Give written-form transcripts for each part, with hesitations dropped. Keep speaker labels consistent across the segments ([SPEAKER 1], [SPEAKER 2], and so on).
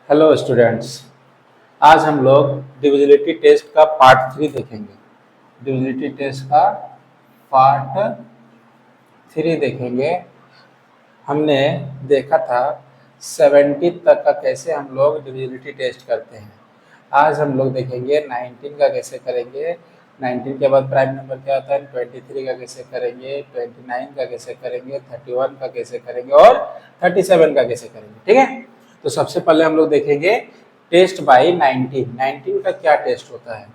[SPEAKER 1] Hello students. आज हम लोग डिविजिबिलिटी टेस्ट का पार्ट 3 देखेंगे। डिविजिबिलिटी टेस्ट का पार्ट 3 देखेंगे। हमने देखा था 70 तक का कैसे हम लोग डिविजिबिलिटी टेस्ट करते हैं। आज हम लोग देखेंगे 19 का कैसे करेंगे। 19 के बाद प्राइम नंबर क्या होता है, 23 का कैसे करेंगे, 29 का कैसे करेंगे, 31 का कैसे करेंगे और 37 का कैसे करेंगे। ठीक है, तो सबसे पहले हम लोग देखेंगे टेस्ट बाय 19। 19 का क्या टेस्ट होता है।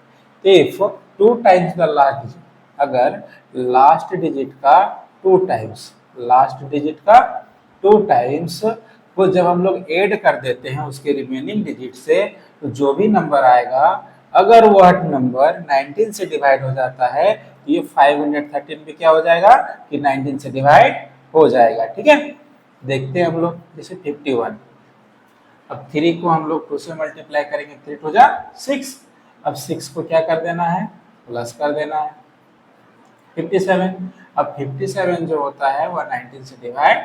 [SPEAKER 1] If 2 times the last digit, अगर लास्ट डिजिट का 2 टाइम्स, लास्ट डिजिट का 2 टाइम्स को जब हम लोग ऐड कर देते हैं उसके रिमेनिंग डिजिट से, तो जो भी नंबर आएगा अगर वह नंबर 19 से डिवाइड हो जाता है तो ये 513 भी क्या हो जाएगा कि 19 से डिवाइड हो जाएगा। ठीक है, देखते हैं हम लोग। जैसे 51, अब 3 को हम लोग 2 से मल्टीप्लाई करेंगे, 3 टू जा 6। अब 6 को क्या कर देना है, प्लस कर देना है। 57, अब 57 जो होता है वह 19 से डिवाइड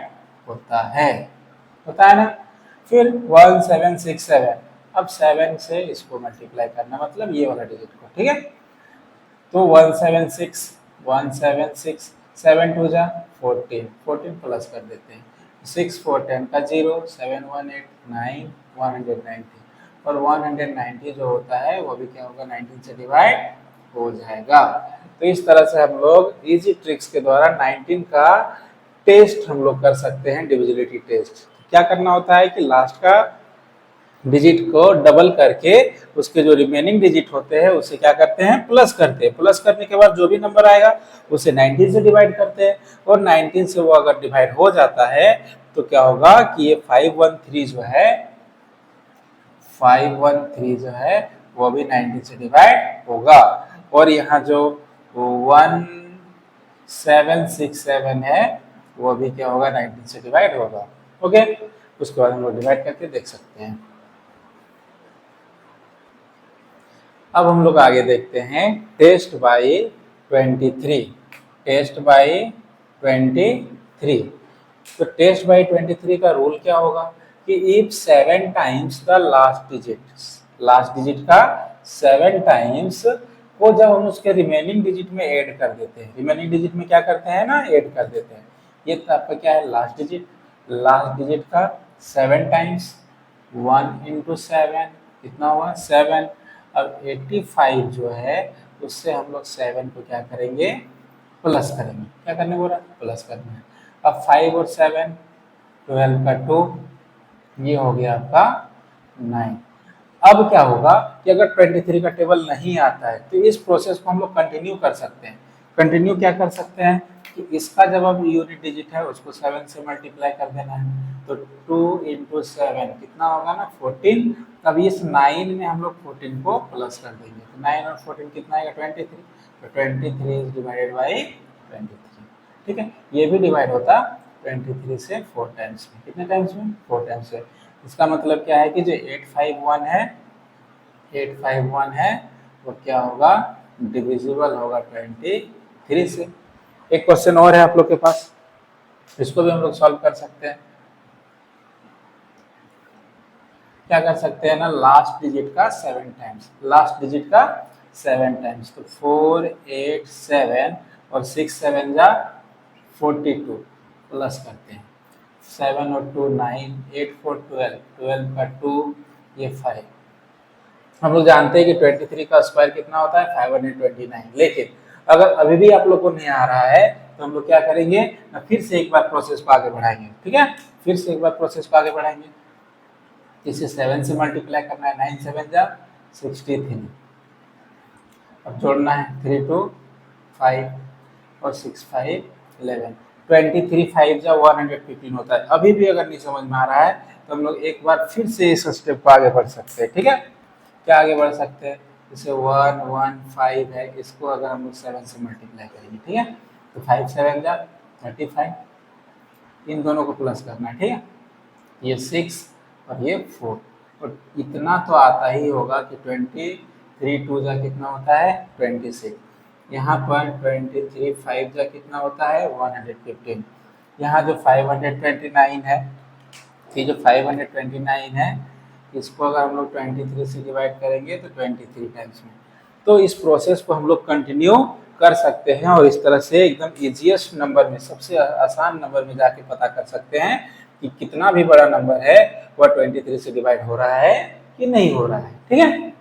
[SPEAKER 1] होता है ना। फिर 1767, अब 7 से इसको मल्टीप्लाई करना, मतलब ये वाला डिजिट को। ठीक है, तो 176, 176, 7 टू जा 14, 14 प्लस कर देते हैं। 6 4 10 का 0, 7 1 8 9 190, और 190 जो होता है वो भी क्या होगा, 19 से डिवाइड हो जाएगा। तो इस तरह से हम लोग इजी ट्रिक्स के द्वारा 19 का टेस्ट हम लोग कर सकते हैं, डिविजिबिलिटी टेस्ट। क्या करना होता है कि लास्ट का डिजिट को डबल करके उसके जो रिमेनिंग डिजिट होते हैं उसे क्या करते हैं, प्लस करते हैं। प्लस करने के बाद जो भी नंबर आएगा उसे 19 से डिवाइड करते हैं, और 19 से वो अगर डिवाइड हो जाता है तो क्या होगा कि ये 513 जो है, 513 जो है वो भी 19 से डिवाइड होगा। और यहाँ जो 1767 है वो भी क्या होगा, 19 से डिवाइड होगा। ओके, उसके बाद हम लोग डिवाइड करके देख सकते हैं। अब हम लोग आगे देखते हैं टेस्ट बाय 23। टेस्ट बाय 23, तो टेस्ट बाय 23 का रूल क्या होगा कि if 7 times the last digit, last digit का 7 टाइम्स को जब हम उसके रिमेनिंग डिजिट में ऐड कर देते हैं, रिमेनिंग डिजिट में क्या करते हैं ना, ऐड कर देते हैं। ये तो आपका क्या है, लास्ट डिजिट, लास्ट डिजिट का 7 टाइम्स, 1 इंटू 7 कितना हुआ 7। अब 85 जो है उससे हम लोग 7 को क्या करेंगे, प्लस करेंगे। क्या करने बोला, प्लस करना है। अब 5 और 7, 12 का 2, ये हो गया आपका 9। अब क्या होगा कि अगर 23 का टेबल नहीं आता है तो इस प्रोसेस को हम लोग कंटिन्यू कर सकते हैं। कंटिन्यू क्या कर सकते हैं कि इसका जब अब यूनिट डिजिट है उसको 7 से मल्टीप्लाई कर देना है, तो 2 इंटू 7 कितना होगा ना 14। तब इस 9 में हम लोग 14 को प्लस कर देंगे, तो 9 और 14 कितना आएगा 23, तो 23 इज डिवाइडेड बाई 23। ठीक है, ये भी डिवाइड होता 23 से 4 टाइम्स में। कितने टाइम्स में, 4 टाइम्स से। इसका मतलब क्या है कि जो 851 है, 851 है वो क्या होगा, डिविजिबल होगा 23 से। एक क्वेश्चन और है आप लोग के पास, इसको भी हम लोग सॉल्व कर सकते हैं। क्या कर सकते हैं ना, लास्ट डिजिट का 7 टाइम्स, लास्ट डिजिट का 7 टाइम्स, तो 4 8 7 और 6 7 जा 42, प्लस करते हैं। 7 और 2 9, 8 4 12, 12 का 2, ये 5। हम लोग जानते हैं कि 23 का स्क्वायर कितना होता है 529। लेकिन अगर अभी भी आप लोग को नहीं आ रहा है तो हम लोग क्या करेंगे ना, फिर से एक बार प्रोसेस को आगे बढ़ाएंगे। ठीक है, फिर से एक बार प्रोसेस को आगे बढ़ाएंगे। इसे 7 से मल्टीप्लाई करना है, 9 7 जा 63। अब जोड़ना है 3 2 5 और 6 5 11, 23 5 जा 115 होता है। अभी भी अगर नहीं समझ में आ रहा है तो हम लोग एक बार फिर से इस स्टेप को आगे बढ़ सकते हैं। ठीक है, क्या आगे बढ़ सकते हैं, जैसे 1 1 5 है, इसको अगर हम लोग 7 से मल्टीप्लाई करेंगे, ठीक है, तो 5 7 जा 35, इन दोनों को प्लस करना है। ठीक है, ये 6 और ये 4, और इतना तो आता ही होगा कि 23 2 जा कितना होता है 26। यहाँ पर 23 5 जा कितना होता है 115। यहाँ जो 529 है, ये जो 529 है इसको अगर हम लोग 23 से डिवाइड करेंगे तो 23 टाइम्स में। तो इस प्रोसेस को हम लोग कंटिन्यू कर सकते हैं और इस तरह से एकदम इजीएस्ट नंबर में, सबसे आसान नंबर में जाके पता कर सकते हैं कि कितना भी बड़ा नंबर है वह 23 से डिवाइड हो रहा है कि नहीं हो रहा है। ठीक है,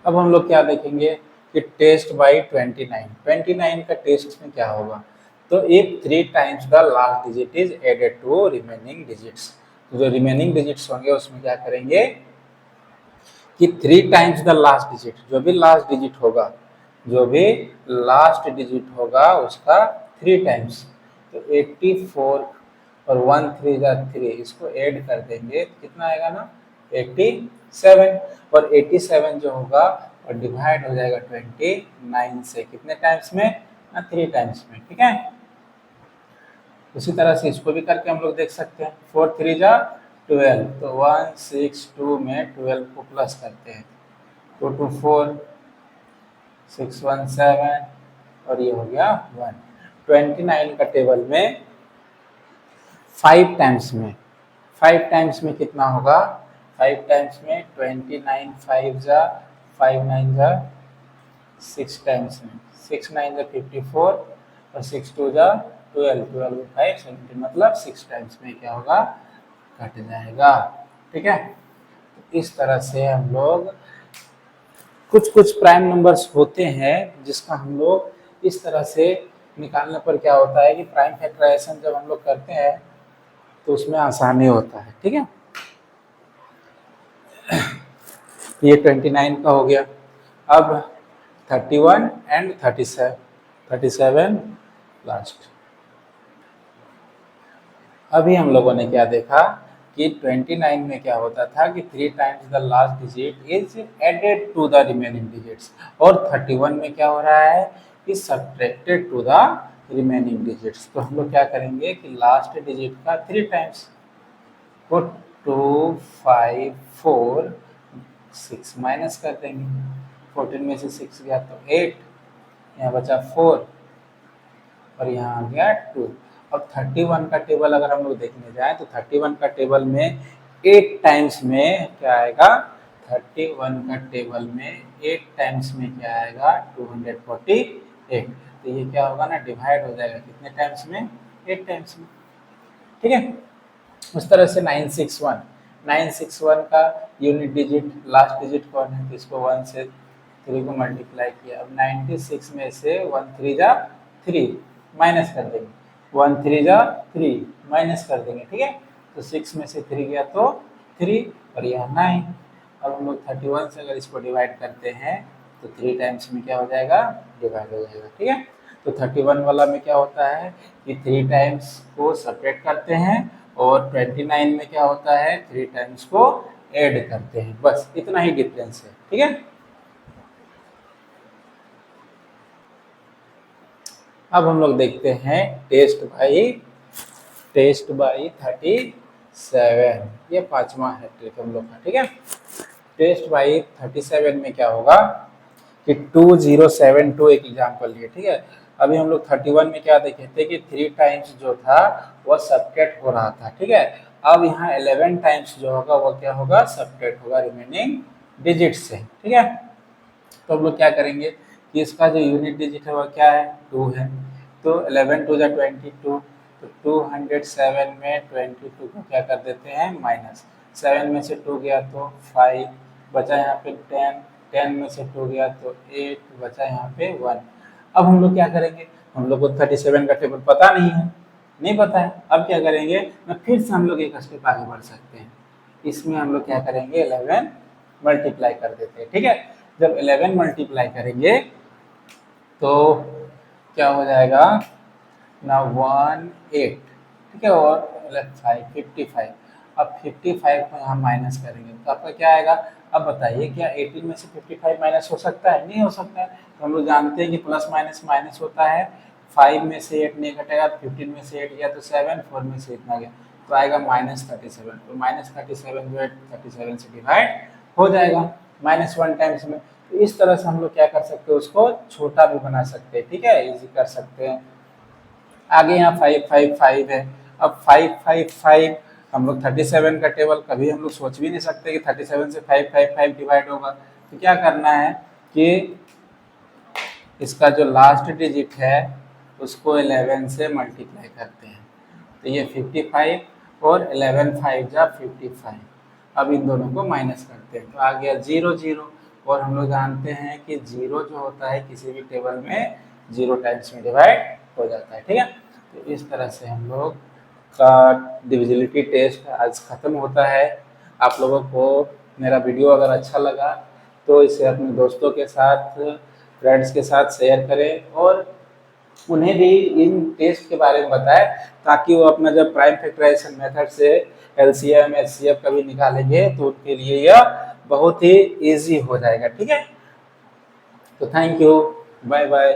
[SPEAKER 1] अब हम लोग क्या देखेंगे कि टेस्ट बाई 29 का टेस्ट में क्या होगा। तो if 3 times the last digit is added to remaining digits, तो जो रिमेनिंग डिजिट्स होंगे उसमें क्या करेंगे कि 3 टाइम्स द लास्ट डिजिट, जो भी लास्ट डिजिट होगा, जो भी लास्ट डिजिट होगा उसका 3 टाइम्स, तो 84 और 1 3 जा 3, इसको ऐड कर देंगे तो कितना आएगा ना 87, और 87 जो होगा और डिवाइड हो जाएगा 29 से, कितने टाइम्स में ना 3 टाइम्स में। ठीक है, उसी तरह से इसको भी करके हम लोग देख सकते हैं। 4 3 जा 12, तो 162 में 12 को प्लस करते हैं, 2 2 4 6 1 7 और ये हो गया 1। 29 का टेबल में 5 टाइम्स में, 5 टाइम्स में कितना होगा, 5 टाइम्स में 29 5 जा 5 9 जा 6 टाइम्स में, 6 9 जा 54 और 6 2 जा 12, 12 5 17, मतलब 6 टाइम्स में क्या होगा कट जाएगा। ठीक है, तो इस तरह से हम लोग कुछ कुछ प्राइम नंबर्स होते हैं जिसका हम लोग इस तरह से निकालने पर क्या होता है कि प्राइम फैक्टराइजेशन जब हम लोग करते हैं तो उसमें आसानी होता है। ठीक है, ये 29 का हो गया। अब 31 एंड 37 लास्ट। अभी हम लोगों ने क्या देखा कि 29 में क्या होता था कि 3 times the last digit is added to the remaining digits, और 31 में क्या हो रहा है कि subtracted to the remaining digits. तो हम लोग क्या करेंगे कि लास्ट डिजिट का 3 टाइम्स, तो 2 5 4 6 माइनस कर देंगे, 14 में से 6 गया तो 8, यहाँ बचा 4 और यहाँ आ गया 2। अब 31 का टेबल अगर हम लोग देखने जाएं तो 31 का टेबल में 8 टाइम्स में क्या आएगा, 31 का टेबल में 8 टाइम्स में क्या आएगा 248। तो ये क्या होगा ना डिवाइड हो जाएगा कितने टाइम्स में, 8 टाइम्स में। ठीक है, उस तरह से 961 का यूनिट डिजिट लास्ट डिजिट कौन है, तो इसको 1 से 3 को मल्टीप्लाई किया। अब 96 में से 1 3 जा 3 माइनस कर देंगे, 1 3 जा 3 माइनस कर देंगे। ठीक है, तो 6 में से 3 गया तो 3 और यहाँ 9। अब हम लोग 31 से अगर इसको डिवाइड करते हैं तो 3 टाइम्स में क्या हो जाएगा डिवाइड हो जाएगा। ठीक है, तो 31 वाला में क्या होता है कि 3 टाइम्स को सेपरेट करते हैं और 29 में क्या होता है 3 टाइम्स को ऐड करते हैं, बस इतना ही डिफरेंस है। ठीक है, अब हम लोग देखते हैं टेस्ट बाई 37, ये 5वां है ट्रिक हम लोग का। ठीक है, टेस्ट बाई 37 में क्या होगा कि 2072 एक एग्जाम्पल लिए। ठीक है, अभी हम लोग 31 में क्या देखे थे कि 3 टाइम्स जो था वह सब्ट्रैक्ट हो रहा था। ठीक है, अब यहाँ 11 टाइम्स जो होगा वह क्या होगा सब्ट्रैक्ट होगा रिमेनिंग डिजिट से। ठीक है, तो हम लोग क्या करेंगे कि इसका जो यूनिट डिजिट है वह क्या है 2 है, तो 11 2 जा 22, तो 207 में 22 को क्या कर देते हैं माइनस, 7 में से 2 गया तो 5 बचा, यहाँ पे 10, 10 में से 2 गया तो 8 बचा, यहाँ पे 1। अब हम लोग क्या करेंगे, हम लोग को 37 का टेबल पता नहीं पता है। अब क्या करेंगे ना, फिर से हम लोग एक स्टेप आगे बढ़ सकते हैं। इसमें हम लोग क्या करेंगे 11 मल्टीप्लाई कर देते हैं। ठीक है, जब 11 मल्टीप्लाई करेंगे तो क्या हो जाएगा ना 18। ठीक है, और 55। अब 55 को यहाँ माइनस करेंगे तो आपका क्या आएगा। अब बताइए क्या 18 में से 55 माइनस हो सकता है, नहीं हो सकता है। तो हम लोग जानते हैं कि प्लस माइनस माइनस होता है, 5 में से 8 नहीं कटेगा तो 15 में से 8 गया तो 7, 4 में से इतना गया तो आएगा -37। तो -37 जो है 37 से डिवाइड हो जाएगा -1 टाइम्स में। तो इस तरह से हम लोग क्या कर सकते हैं, उसको छोटा भी बना सकते हैं, ठीक है, इजी कर सकते हैं। आगे यहाँ 555 है। अब 555 हम लोग 37 का टेबल कभी हम लोग सोच भी नहीं सकते कि 37 से 555 डिवाइड होगा। तो क्या करना है कि इसका जो लास्ट डिजिट है उसको 11 से मल्टीप्लाई करते हैं। तो ये 55 और 11 5 जा 55। अब इन दोनों को माइनस करते हैं तो आ गया 0 0। और हम लोग जानते हैं कि 0 जो होता है किसी भी टेबल में 0 टाइम्स में डिवाइड हो जाता है, ठीक है। तो इस तरह से हम लोग का डिविजिबिलिटी टेस्ट आज ख़त्म होता है। आप लोगों को मेरा वीडियो अगर अच्छा लगा तो इसे अपने दोस्तों के साथ, फ्रेंड्स के साथ शेयर करें और उन्हें भी इन टेस्ट के बारे में बताएं, ताकि वो अपना जब प्राइम फैक्टराइजेशन मेथड से एलसीएम एचसीएफ कभी निकालेंगे तो उनके लिए यह बहुत ही इजी हो जाएगा, ठीक है। तो थैंक यू, बाय बाय।